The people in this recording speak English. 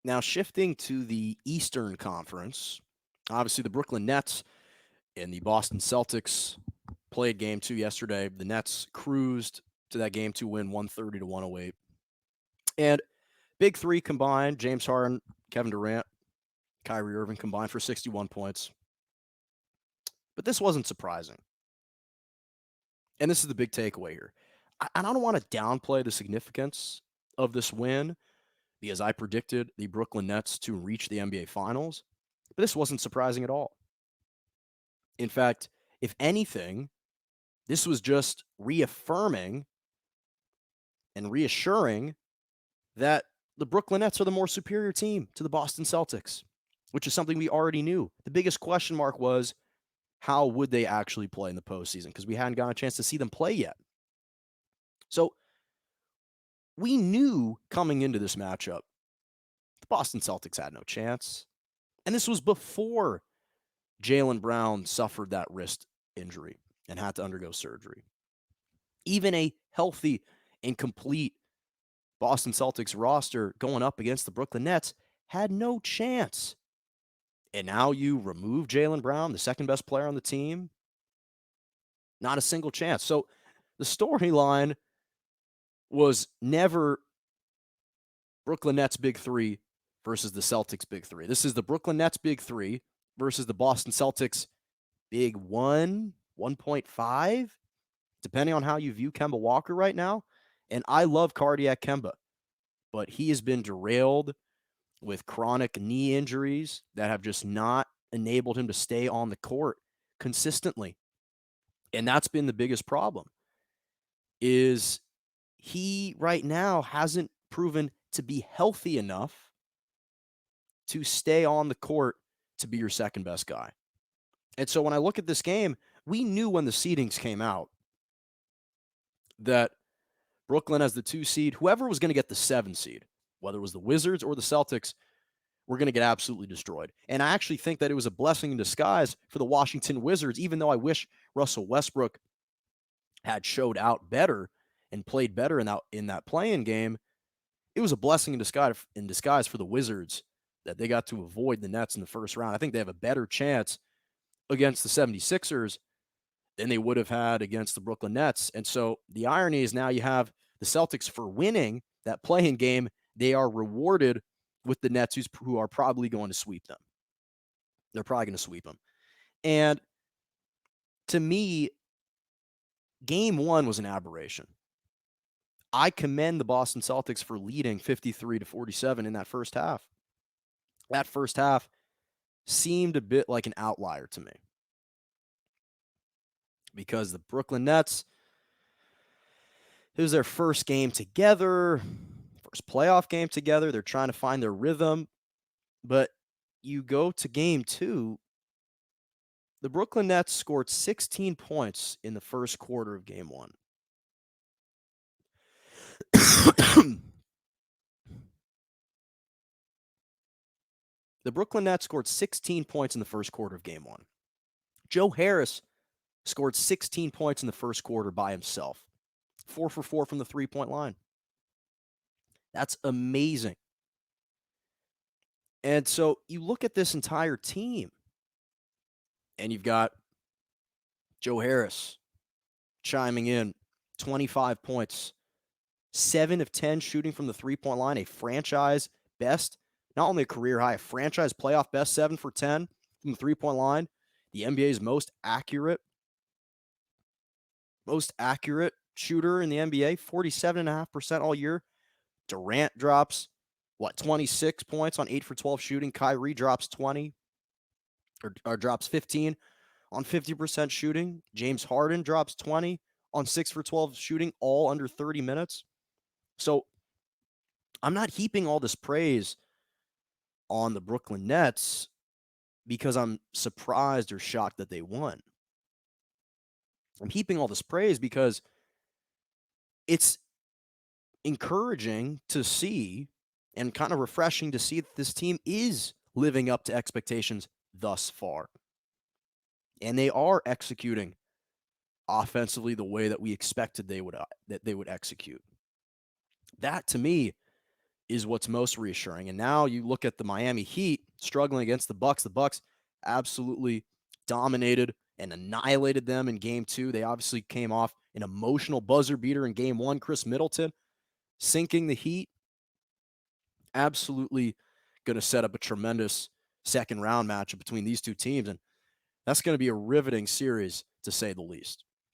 Now, shifting to the Eastern Conference, obviously the Brooklyn Nets and the Boston Celtics played game two yesterday. The Nets cruised to that game two win 130 to 108. And big three combined, James Harden, Kevin Durant, Kyrie Irving combined for 61 points. But this wasn't surprising. And this is the big takeaway here. I don't want to downplay the significance of this win because I predicted the Brooklyn Nets to reach the NBA Finals, but this wasn't surprising at all. In fact, if anything, this was just reaffirming and reassuring that the Brooklyn Nets are the more superior team to the Boston Celtics, which is something we already knew. The biggest question mark was how would they actually play in the postseason because we hadn't gotten a chance to see them play yet. So we knew coming into this matchup, the Boston Celtics had no chance. And this was before Jaylen Brown suffered that wrist injury and had to undergo surgery. Even a healthy and complete Boston Celtics roster going up against the Brooklyn Nets had no chance. And now you remove Jaylen Brown, the second best player on the team, not a single chance. So the storyline was never Brooklyn Nets big three versus the Celtics big three. This is the Brooklyn Nets big three versus the Boston Celtics big 1.5, depending on how you view Kemba Walker right now. And I love cardiac Kemba, but he has been derailed with chronic knee injuries that have just not enabled him to stay on the court consistently. And that's been the biggest problem is he right now hasn't proven to be healthy enough to stay on the court to be your second best guy. And so when I look at this game, we knew when the seedings came out that Brooklyn as the 2 seed, whoever was going to get the 7 seed, whether it was the Wizards or the Celtics, were going to get absolutely destroyed. And I actually think that it was a blessing in disguise for the Washington Wizards, even though I wish Russell Westbrook had showed out better and played better in that play-in game. It was a blessing in disguise for the Wizards that they got to avoid the Nets in the first round. I think they have a better chance against the 76ers than they would have had against the Brooklyn Nets. And so the irony is now you have the Celtics for winning that play-in game. They are rewarded with the Nets who are probably going to sweep them. They're probably going to sweep them. And to me, game one was an aberration. I commend the Boston Celtics for leading 53 to 47 in that first half. That first half seemed a bit like an outlier to me because the Brooklyn Nets, it was their first game together, first playoff game together. They're trying to find their rhythm. But you go to game two, the Brooklyn Nets scored 16 points in the first quarter of game one. The Brooklyn Nets scored 16 points in the first quarter of game one. Joe Harris scored 16 points in the first quarter by himself. 4 for 4 from the three-point line. That's amazing. And so you look at this entire team, and you've got Joe Harris chiming in, 25 points, 7 of 10 shooting from the three-point line, a franchise best, not only a career high, a franchise playoff best, 7 for 10 from the three-point line, the NBA's most accurate shooter in the NBA, 47.5% all year. Durant drops, 26 points on 8 for 12 shooting. Kyrie drops 20 or drops 15 on 50% shooting. James Harden drops 20 on 6 for 12 shooting, all under 30 minutes. So I'm not heaping all this praise on the Brooklyn Nets because I'm surprised or shocked that they won. I'm heaping all this praise because it's encouraging to see and kind of refreshing to see that this team is living up to expectations thus far. And they are executing offensively the way that we expected they would execute. That to me is what's most reassuring. And now you look at the Miami Heat struggling against the Bucks. The Bucks absolutely dominated and annihilated them in game 2. They obviously came off an emotional buzzer beater in game 1. Chris Middleton sinking the Heat. Absolutely going to set up a tremendous second round matchup between these two teams. And that's going to be a riveting series, to say the least.